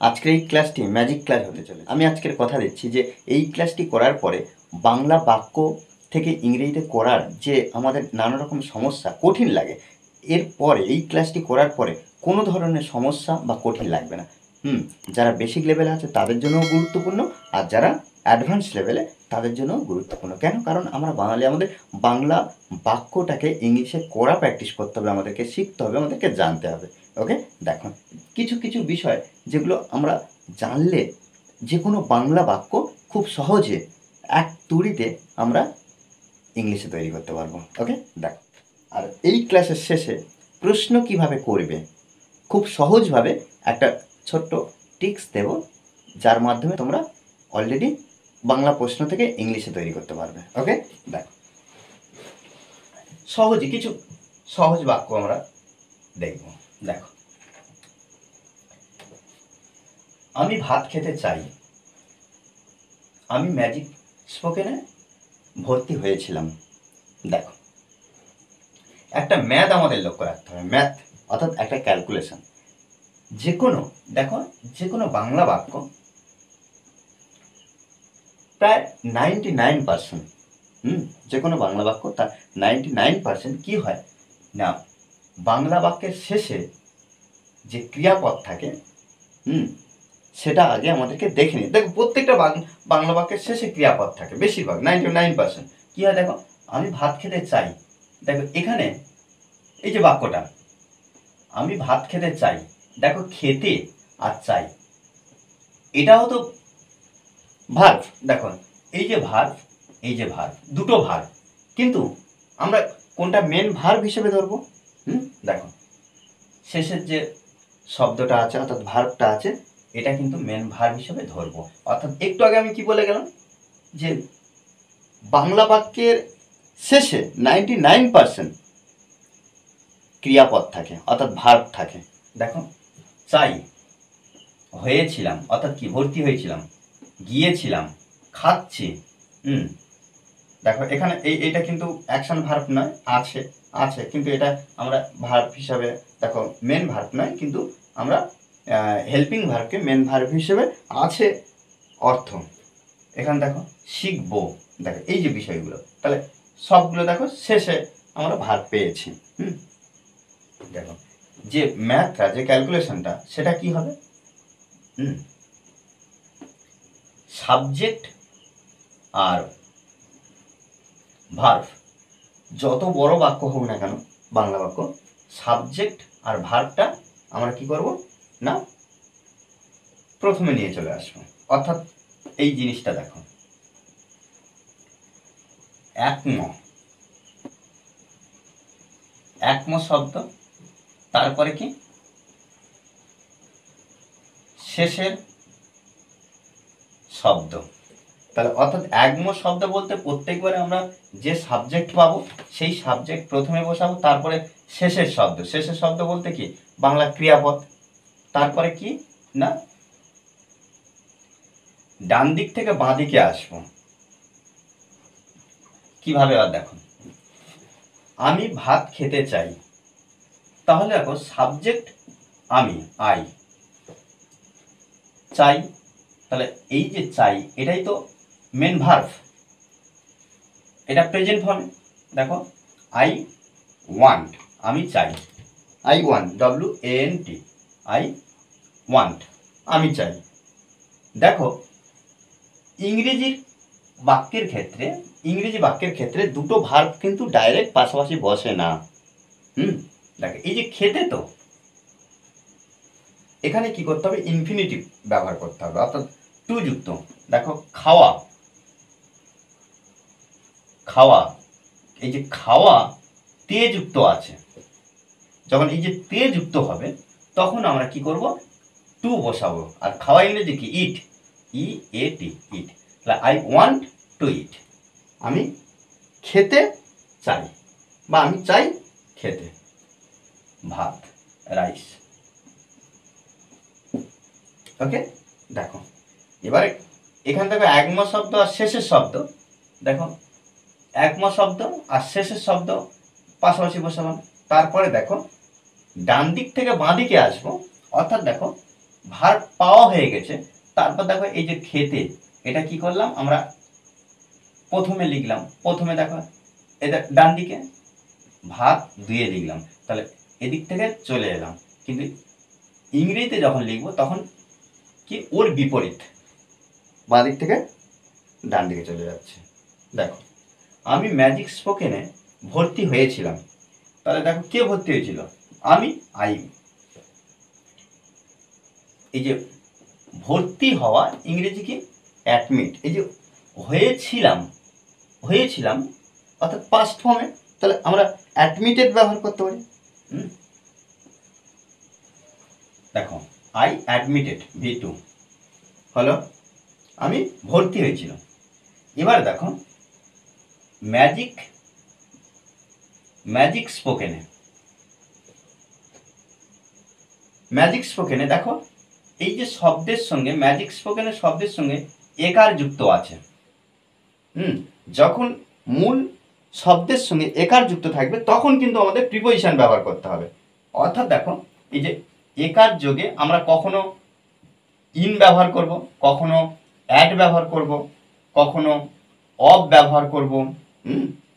আজকের এই ক্লাসটি ম্যাজিক ক্লাস হতে চলেছে। আমি আজকের কথা দিচ্ছি যে এই ক্লাসটি করার পরে বাংলা বাক্য থেকে ইংরেজিতে করার যে আমাদের নানা রকম সমস্যা কঠিন লাগে, এরপরে এই ক্লাসটি করার পরে কোনো ধরনের সমস্যা বা কঠিন লাগবে না। যারা বেসিক লেভেলে আছে তাদের জন্যও গুরুত্বপূর্ণ, আর যারা অ্যাডভান্স লেভেলে তাদের জন্যও গুরুত্বপূর্ণ। কেন? কারণ আমরা বাঙালি, আমাদের বাংলা বাক্যটাকে ইংলিশে করা প্র্যাকটিস করতে হবে, আমাদেরকে শিখতে হবে, আমাদেরকে জানতে হবে। ওকে, দেখুন কিছু কিছু বিষয় যেগুলো আমরা জানলে যে কোনো বাংলা বাক্য খুব সহজে এক তুড়িতে আমরা ইংলিশে তৈরি করতে পারবো। ওকে, দেখো, আর এই ক্লাসের শেষে প্রশ্ন কিভাবে করবে খুব সহজভাবে একটা ছোট্ট টিপস দেব, যার মাধ্যমে তোমরা অলরেডি বাংলা প্রশ্ন থেকে ইংলিশে তৈরি করতে পারবে। ওকে, দেখো, সহজে কিছু সহজ বাক্য আমরা দেখব। দেখো, আমি ভাত খেতে চাই। আমি ম্যাজিক স্পোকেনে ভর্তি হয়েছিলাম। দেখো, একটা ম্যাথ আমাদের লক্ষ্য রাখতে হবে, ম্যাথ অর্থাৎ একটা ক্যালকুলেশন। যে কোনো বাংলা বাক্য প্রায় 99%, যে কোনো বাংলা বাক্য তার 99% কী হয় না, বাংলা বাক্যের শেষে যে ক্রিয়াপদ থাকে সেটা আগে আমাদেরকে দেখে নিই। দেখো, প্রত্যেকটা বাংলা বাক্যের শেষে ক্রিয়াপদ থাকে, বেশিরভাগ 99%। কী হয় দেখো, আমি ভাত খেতে চাই। দেখো এখানে এই যে বাক্যটা, আমি ভাত খেতে চাই, দেখো খেতে আর চাই এটাও তো ভার্ব। দেখো এই যে ভার্ব, দুটো ভার্ব, কিন্তু আমরা কোনটা মেন ভার্ব হিসেবে ধরবো? দেখো শেষের যে শব্দটা আছে অর্থাৎ ভার্বটা আছে, এটা কিন্তু মেন ভার্ব হিসেবে ধরবো। অর্থাৎ একটু আগে আমি কি বলে গেলাম যে বাংলা বাক্যের শেষে 99% ক্রিয়াপদ থাকে অর্থাৎ ভার্ব থাকে। দেখো, চাই, হয়েছিলাম অর্থাৎ কি ভর্তি হয়েছিলাম, গিয়েছিলাম, খাচ্ছি। দেখো এখানে এইটা কিন্তু অ্যাকশন ভার্ব নয়, আছে কিন্তু এটা আমরা ভার্ব হিসাবে, দেখো মেন ভার্ব নয়, কিন্তু আমরা হেল্পিং ভার্বকে মেন ভার্ব হিসেবে আছে অর্থ। এখানে দেখো শিখবো, দেখো এই যে বিষয়গুলো, তাহলে সবগুলো দেখো শেষে আমরা ভার্ব পেয়েছি। দেখো যে ম্যাথটা, যে ক্যালকুলেশনটা, সেটা কি হবে, সাবজেক্ট আর ভার্ব, যত বড় বাক্য হোক না কেন বাংলা বাক্য, সাবজেক্ট আর ভার্বটা আমরা কি করব না প্রথমে নিয়ে চলে আসবো। অর্থাৎ এই জিনিসটা দেখো, একম শব্দ, তারপরে কি শেষের শব্দ। তাহলে অর্থাৎ একম শব্দ বলতে প্রত্যেকবারে আমরা যে সাবজেক্ট পাবো সেই সাবজেক্ট প্রথমে বসাবো, তারপরে শেষের শব্দ বলতে কি বাংলা ক্রিয়াপদ, তারপরে কি না ডান দিক থেকে বাঁ দিকে আসবো। কিভাবে? আর দেখো, আমি ভাত খেতে চাই, তাহলে দেখো সাবজেক্ট আমি, আই, চাই, তাহলে এই যে চাই এটাই তো মেন ভার্ব, এটা প্রেজেন্ট ফর্মে। দেখো আই ওয়ান্ট, আমি চাই, I want, WANT, I want, আমি চাই। দেখো ইংরেজি বাক্যের ক্ষেত্রে দুটো ভার্ব কিন্তু ডাইরেক্ট পাশাপাশি বসে না। দেখো এই যে খেতে, তো এখানে কি করতে হবে, ইনফিনিটিভ ব্যবহার করতে হবে, অর্থাৎ টু যুক্ত। দেখো খাওয়া, এই যে খাওয়া তে যুক্ত আছে, যখন এই যে তে যুক্ত হবে তখন আমরা কি করব, টু বসাবো। আর খাওয়া ইংরেজি কি, ইট, EAT, ইট। তাহলে আই ওয়ান্ট টু ইট, আমি খেতে চাই, বা আমি চাই খেতে ভাত, রাইস। ওকে, দেখো এবারে এখান থেকে একম শব্দ আর শেষের শব্দ, দেখো একম শব্দ আর শেষের শব্দ পাশাপাশি বসালাম। তারপরে দেখো ডান দিক থেকে বাঁ দিকে আসবো, অর্থাৎ দেখো ভার্ব পাওয়া হয়ে গেছে, তারপর দেখো এই যে খেতে, এটা কি করলাম আমরা প্রথমে লিখলাম, প্রথমে দেখো এটা ডান দিকে ভাত ধুয়ে লিখলাম, তাহলে এদিক থেকে চলে এলাম। কিন্তু ইংরেজিতে যখন লিখবো তখন কি ওর বিপরীত, বাঁ দিক থেকে ডান দিকে চলে যাচ্ছে। দেখো আমি ম্যাজিক স্পোকেনে ভর্তি হয়েছিলাম, তাহলে দেখো কে ভর্তি হয়েছিল, আমি, আই। এই যে ভর্তি হওয়া ইংরেজি কি অ্যাডমিট, এই যে হয়েছিলাম, হয়েছিলাম অর্থাৎ পাস্ট ফর্মে, তাহলে আমরা অ্যাডমিটেড ব্যবহার করতে পারি। দেখো আই অ্যাডমিটেড V2 হলো আমি ভর্তি হয়েছিলাম। এবার দেখো ম্যাজিক স্পোকেনে দেখো এই যে শব্দের সঙ্গে ম্যাজিক স্পোকেনের শব্দের সঙ্গে একার যুক্ত আছে। যখন মূল শব্দের সঙ্গে একার যুক্ত থাকবে তখন কিন্তু আমাদের প্রিপোজিশন ব্যবহার করতে হবে। অর্থাৎ দেখো এই যে একার যোগে আমরা কখনো ইন ব্যবহার করব, কখনো অ্যাড ব্যবহার করব, কখনো অফ ব্যবহার করব,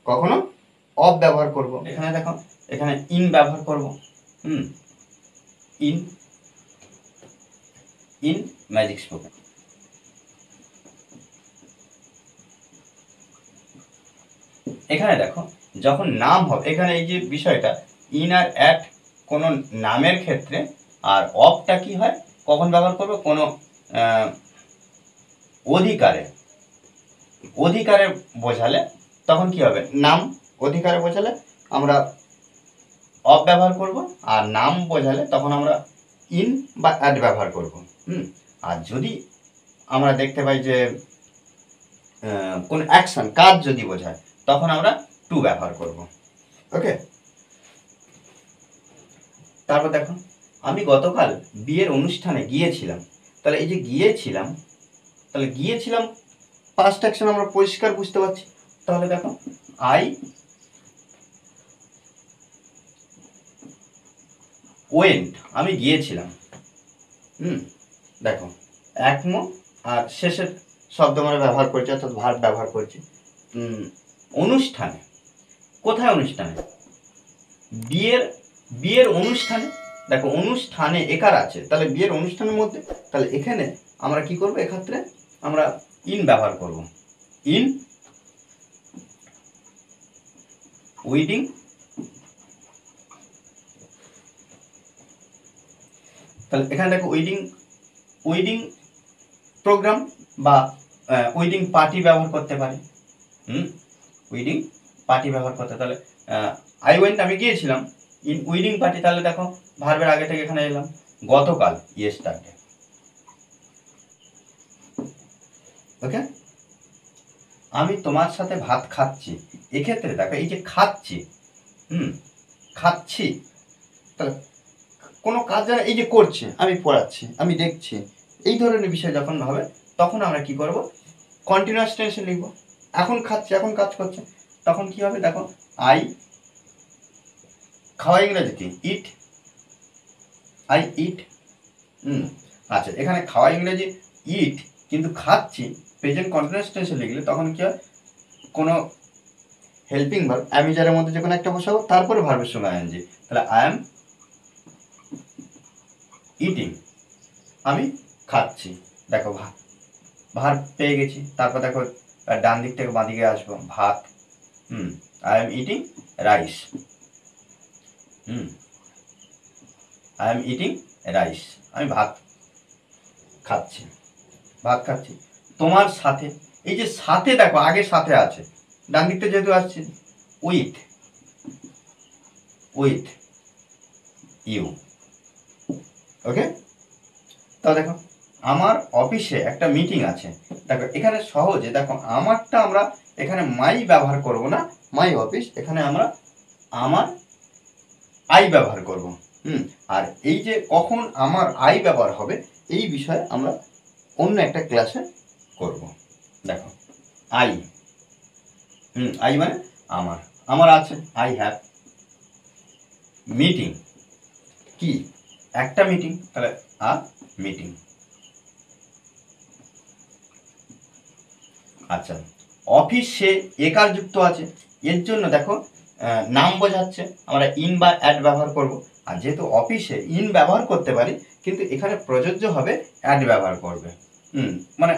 কখনো অফ ব্যবহার করব। এখানে দেখো এখানে ইন ব্যবহার করব, ইন ম্যাজিক স্পোকেন। এখানে দেখো যখন নাম হবে, এখানে এই যে বিষয়টা ইন আর অ্যাট কোনো নামের ক্ষেত্রে, আর অফটা কি হয় কখন ব্যবহার করবে, কোনো অধিকারে বোঝালে তখন কি হবে, নাম অধিকারে বোঝালে আমরা অফ ব্যবহার করব, আর নাম বোঝালে তখন আমরা ইন বা অ্যাড ব্যবহার করব। আর যদি আমরা দেখতে পাই যে কোন অ্যাকশন কাজ যদি বোঝায় তখন আমরা টু ব্যবহার করব। ওকে, তারপর দেখো আমি গতকাল বিয়ের অনুষ্ঠানে গিয়েছিলাম, তাহলে এই যে গিয়েছিলাম, তাহলে গিয়েছিলাম পাস্ট অ্যাকশন আমরা পরিষ্কার বুঝতে পারছি। তাহলে দেখো আই ওয়েন্ট, আমি গিয়েছিলাম। দেখো একমো আর শেষের শব্দ আমরা ব্যবহার করছি, অর্থাৎ ভার্ব ব্যবহার করছি। অনুষ্ঠানে, কোথায় অনুষ্ঠানে, বিয়ের অনুষ্ঠানে। দেখো অনুষ্ঠানে একার আছে, তাহলে বিয়ের অনুষ্ঠানের মধ্যে, তাহলে এখানে আমরা কি করব, এক্ষেত্রে আমরা ইন ব্যবহার করব, ইন ওয়েডিং, তাহলে এখানে দেখো ওয়েডিং প্রোগ্রাম বা ওয়েডিং পার্টি ব্যবহার করতে পারি। ওয়েডিং পার্টি ব্যবহার করতে, তাহলে আই ওয়েন্ট আমি গিয়েছিলাম, ইন ওয়েডিং পার্টি, তাহলে দেখো ভার্বের আগে থেকে এখানে এলাম গতকাল, ইয়েস্টারডে। ওকে, আমি তোমার সাথে ভাত খাচ্ছি, এক্ষেত্রে দেখো এই যে খাচ্ছি, খাচ্ছি, তাহলে কোনো কাজ যারা এই যে করছে, আমি পড়াচ্ছি, আমি দেখছি, এই ধরনের বিষয় যখন হবে তখন আমরা কি করব, কন্টিনিউয়াস টেন্সে লিখব। এখন খাচ্ছি, এখন কাজ করছে, তখন কি হবে দেখো আই, খাওয়া ইংরেজি কি ইট, আই ইট। আচ্ছা, এখানে খাওয়া ইংরেজি ইট, কিন্তু খাচ্ছি প্রেজেন্ট কন্টিনিউয়াস টেন্সে লিখলে তখন কি হয়, কোনো হেল্পিং ভার্ব অ্যামিজারের মধ্যে যে কোনো একটা বসাবো, তারপরে ভার্বের সঙ্গে আইএনজি, তাহলে আই এম ইটিং, আমি খাচ্ছি। দেখো ভার্ব পেয়ে গেছি, তারপর দেখো ডান দিক থেকে বাঁ দিকে আসবো, ভাত, I am eating rice, I am eating rice, আমি ভাত খাচ্ছি। তোমার সাথে, এই যে সাথে দেখো আগে সাথে আছে, ডান দিকটা যেহেতু আসছে উইথ ইউ। ওকে, তো দেখো আমার অফিসে একটা মিটিং আছে, দেখো এখানে সহজে দেখো আমারটা আমরা এখানে মাই ব্যবহার করব না, মাই অফিস, এখানে আমরা আমার আই ব্যবহার করব। আর এই যে কখন আমার আই ব্যবহার হবে এই বিষয়ে আমরা অন্য একটা ক্লাসে করব। দেখো আই, আই মানে আমার আছে, আই হ্যাভ। মিটিং কি একটা মিটিং, তাহলে মিটিং। আচ্ছা, অফিসে একার যুক্ত আছে, এর জন্য দেখো নাম বোঝাচ্ছে, আমরা ইন বা অ্যাড ব্যবহার করব। আর যেহেতু অফিসে ইন ব্যবহার করতে পারি, কিন্তু এখানে প্রযোজ্য হবে অ্যাড ব্যবহার করবে। মানে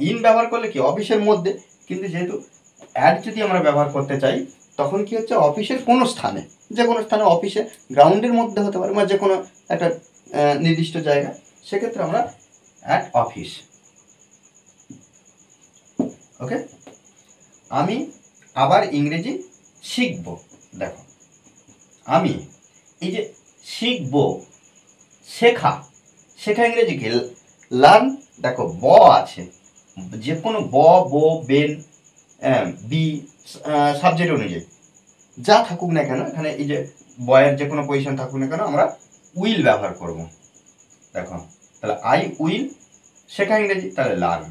ইন ব্যবহার করলে কি অফিসের মধ্যে, কিন্তু যেহেতু অ্যাড যদি আমরা ব্যবহার করতে চাই তখন কি হচ্ছে অফিসের কোনো স্থানে, যে কোনো স্থানে, অফিসে গ্রাউন্ডের মধ্যে হতে পারে, মানে যে কোনো একটা নির্দিষ্ট জায়গা, সেক্ষেত্রে আমরা অ্যাট অফিস। ওকে, আমি আবার ইংরেজি শিখব। দেখো আমি এই যে শিখব, শেখা, শেখা ইংরেজি কি লার্ন। দেখো ব আছে, যে কোনো ব, বো, বেন, বি সাবজেক্ট অনুযায়ী যা থাকুক না কেন, এখানে এই যে বয়ের যে কোনো পজিশন থাকুক না কেন আমরা উইল ব্যবহার করব। দেখো তাহলে আই উইল শেখা ইংরেজি, তাহলে লার্ন,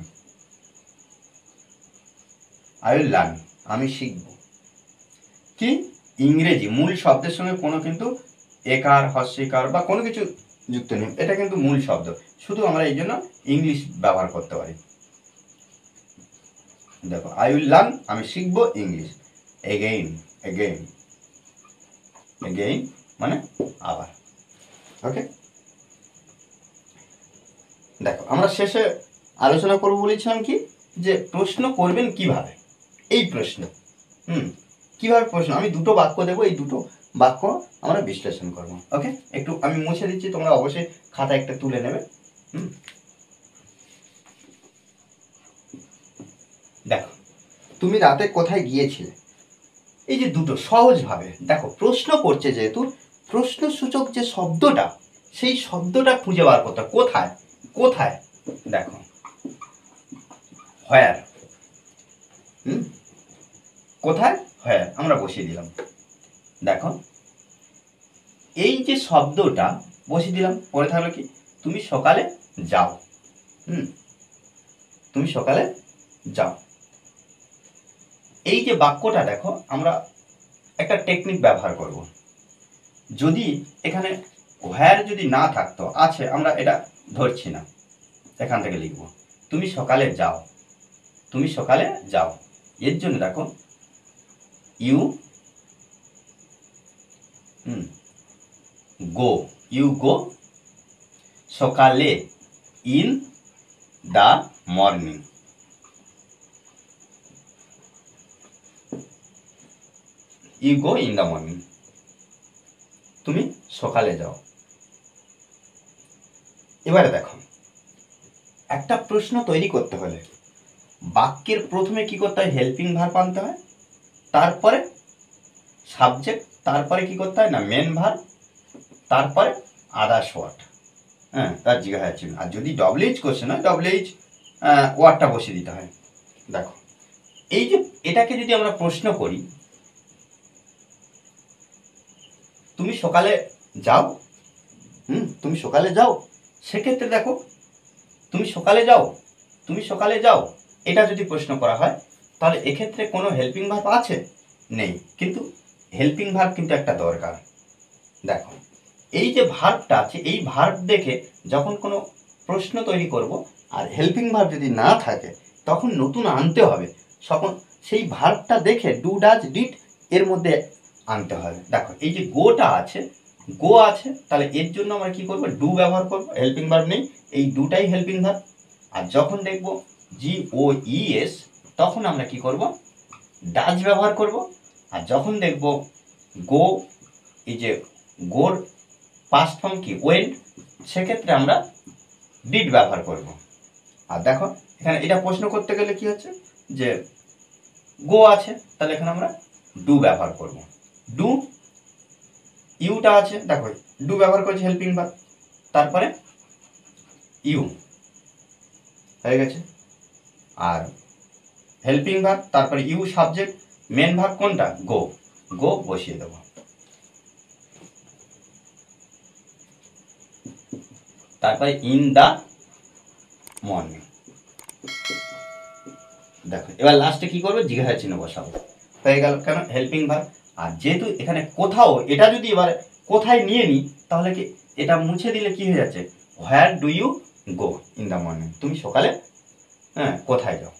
আই উইল লার্ন, আমি শিখব। কি ইংরেজি মূল শব্দের সঙ্গে কোনো কিন্তু একার, হস্যিকার বা কোনো কিছু যুক্ত নেই, এটা কিন্তু মূল শব্দ, শুধু আমরা এই জন্য ইংলিশ ব্যবহার করতে পারি। দেখো আই উইল লার্ন, আমি শিখব ইংলিশ। এগেইন, এগেইন, এগেইন মানে আবার। ওকে, দেখো আমরা শেষে আলোচনা করব বলেছিলাম কি, যে প্রশ্ন করবেন কিভাবে, এই প্রশ্ন কিভাবে প্রশ্ন, আমি দুটো বাক্য দেবো, এই দুটো বাক্য আমরা বিশ্লেষণ করব। ওকে, একটু আমি মুছে দিচ্ছি, তোমরা অবশ্যই খাতা একটা তুলে নেবে। দেখো তুমি রাতে কোথায় গিয়েছিলে, এই যে দুটো সহজভাবে দেখো প্রশ্ন করছে, যেহেতু প্রশ্নসূচক যে শব্দটা, সেই শব্দটা খুঁজে বার করতে, কোথায়, কোথায়, দেখো হোয়ার, কোথায়, হোয়ার আমরা বসিয়ে দিলাম। দেখো এই যে শব্দটা বসিয়ে দিলাম, পরে থাকলো কি তুমি সকালে যাও, তুমি সকালে যাও। এই যে বাক্যটা দেখো আমরা একটা টেকনিক ব্যবহার করব, যদি এখানে হোয়ার যদি না থাকতো, আছে আমরা এটা ধরছি না, এখান থেকে লিখব তুমি সকালে যাও, তুমি সকালে যাও। এর জন্য দেখো ইউ গো, ইউ গো সকালে, in the morning, you go in the morning, তুমি সকালে যাও। এবারে দেখো একটা প্রশ্ন তৈরি করতে হলে বাক্যের প্রথমে কি করতে হয়, হেল্পিং ভার্ব আনতে হয়, তারপরে সাবজেক্ট, তারপরে কি করতে হয় না মেন ভার্ব, তারপরে আদার্স ওয়ার্ড, তার জিজ্ঞাসা চিহ্ন। আর যদি ডব্লিউএইচ কোশ্চেন হয়, ডব্লিউএইচ ওয়ার্ডটা বসিয়ে দিতে হয়। দেখো এই যে এটাকে যদি আমরা প্রশ্ন করি, তুমি সকালে যাও, তুমি সকালে যাও, সেক্ষেত্রে দেখো তুমি সকালে যাও, তুমি সকালে যাও, এটা যদি প্রশ্ন করা হয় তাহলে এক্ষেত্রে কোনো হেল্পিং ভার্ব আছে নেই, কিন্তু হেল্পিং ভার্ব কিন্তু একটা দরকার। দেখো এই যে ভার্বটা আছে, এই ভার্ব দেখে যখন কোনো প্রশ্ন তৈরি করব, আর হেল্পিং ভার্ব যদি না থাকে তখন নতুন আনতে হবে, তখন সেই ভার্বটা দেখে ডু, ডাজ, ডিড এর মধ্যে আনতে হবে। দেখো এই যে গোটা আছে, গো আছে, তাহলে এর জন্য আমরা কি করব, ডু ব্যবহার করব, হেল্পিং ভার্ব নেই, এই দুটাই হেল্পিং ভার্ব। আর যখন দেখব জি ও ই এস, তখন আমরা কি করব, ডাজ ব্যবহার করব। আর যখন দেখব গো, এই যে গোর পাস্ট ফর্ম কি ওয়েন্ট, সেক্ষেত্রে আমরা ডিড ব্যবহার করব। আর দেখো এখানে এটা প্রশ্ন করতে গেলে কি হচ্ছে, যে গো আছে, তাহলে এখানে আমরা ডু ব্যবহার করব। ডু, ইউটা আছে, দেখো ডু ব্যবহার করেছি হেল্পিং ভার্ব, তারপরে ইউ হয়ে গেছে, আর হেল্পিং ভার্ব, তারপরে ইউ সাবজেক্ট, মেন ভার্ব কোনটা, গো, গো বসিয়ে দেব। তারপরে ইন দা মর্নিং। দেখো এবার লাস্টে কি করবে, জিজ্ঞাসা চিহ্ন বসাবো, হয়ে গেল। কেন, হেল্পিং ভার্ব। আর যেহেতু এখানে কোথাও, এটা যদি এবার কোথায় নিয়ে নিই, তাহলে কি এটা মুছে দিলে কি হয়ে যাচ্ছে, where do you go in the morning, তুমি সকালে কোথায় যাও।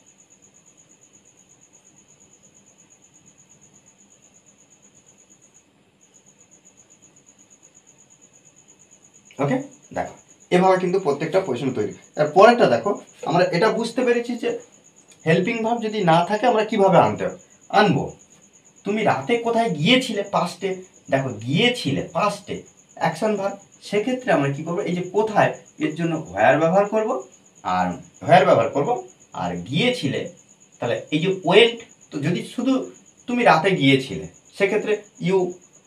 ওকে, দেখো এভাবে কিন্তু প্রত্যেকটা প্রশ্ন তৈরি। আর পরেরটা দেখো, আমরা এটা বুঝতে পেরেছি যে হেল্পিং ভার্ব যদি না থাকে আমরা কিভাবে আনবো। তুমি রাতে কোথায় গিয়েছিলে, পাস্টে, দেখো গিয়েছিলে পাস্টে অ্যাকশন ভার্ব, সেক্ষেত্রে আমরা কি করবো, এই যে কোথায় এর জন্য হোয়ার ব্যবহার করব, আর গিয়েছিলে তাহলে এই যে ওয়েন্ট, তো যদি শুধু তুমি রাতে গিয়েছিলে সেক্ষেত্রে ইউ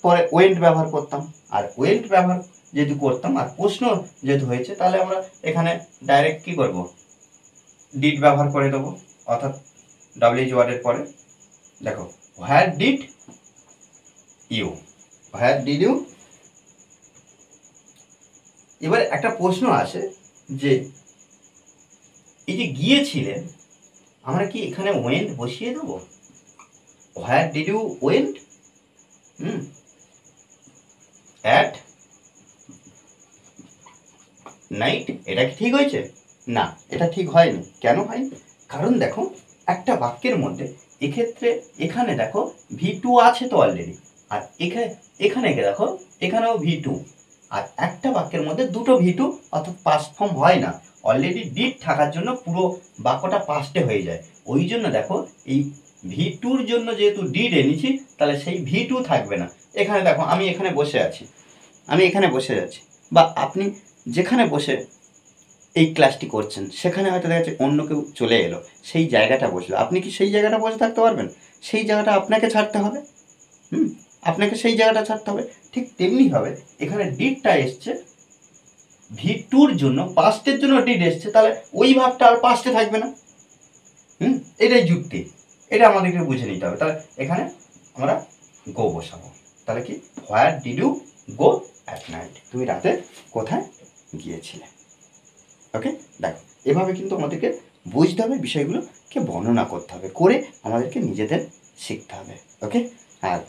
পরে ওয়েন্ট ব্যবহার করতাম, আর ওয়েন্ট ব্যবহার যেহেতু করতাম আর প্রশ্ন যেহেতু হয়েছে তাহলে আমরা এখানে ডাইরেক্ট কি করব, ডিড ব্যবহার করে দেবো, অর্থাৎ ডাব্লিউএইচ ওয়ার্ডের পরে দেখো হোয়ার ডিড ইউ, এবার একটা প্রশ্ন আসে যে এই যে গিয়েছিলেন আমরা কি এখানে ওয়েন্ট বসিয়ে দেবো, where did you went at night, এটা কি ঠিক হয়েছে? না, এটা ঠিক হয়নি। কেন হয়নি? কারণ দেখো একটা বাক্যের মধ্যে এক্ষেত্রে এখানে দেখো V2 আছে তো অলরেডি, আর এখানে দেখো এখানেও V2, আর একটা বাক্যের মধ্যে দুটো V2 অর্থাৎ পাস্ট ফর্ম হয় না, অলরেডি ডিড থাকার জন্য পুরো বাক্যটা পাস্টে হয়ে যায়। ওই জন্য দেখো এই V2-র জন্য যেহেতু ডিড এনেছি তাহলে সেই V2 থাকবে না। এখানে দেখো আমি এখানে বসে আছি, বা আপনি যেখানে বসে এই ক্লাসটি করছেন সেখানে হয়তো দেখা যাচ্ছে অন্য কেউ চলে এলো, সেই জায়গাটা বসলো, আপনি কি সেই জায়গাটা বসে থাকতে পারবেন? সেই জায়গাটা আপনাকে ছাড়তে হবে, আপনাকে সেই জায়গাটা ছাড়তে হবে। ঠিক তেমনিভাবে এখানে ডিডটা এসছে V2-র জন্য, পাস্টের জন্য ডিড এসছে, তাহলে ওই ভাবটা আর পাস্টে থাকবে না। এটাই যুক্তি, এটা আমাদেরকে বুঝে নিতে হবে। তাহলে এখানে আমরা গো বসাবো, তাহলে কি where did you go at night, তুমি রাতে কোথায় গিয়েছিলে। ওকে, দেখো এভাবে কিন্তু আমাদেরকে বুঝতে হবে, বিষয়গুলোকে বর্ণনা করতে হবে, করে আমাদেরকে নিজেদের শিখতে হবে। ওকে, আর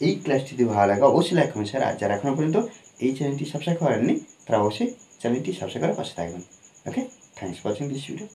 এই ক্লাসটি যদি ভালো লাগে অবশ্যই লাইক কমেন্ট শেয়ার, আর যারা এখনও পর্যন্ত এই চ্যানেলটি সাবস্ক্রাইব করেননি তারা অবশ্যই চ্যানেলটি সাবস্ক্রাইব করে পাশে থাকবেন। Okay, thanks for watching this video.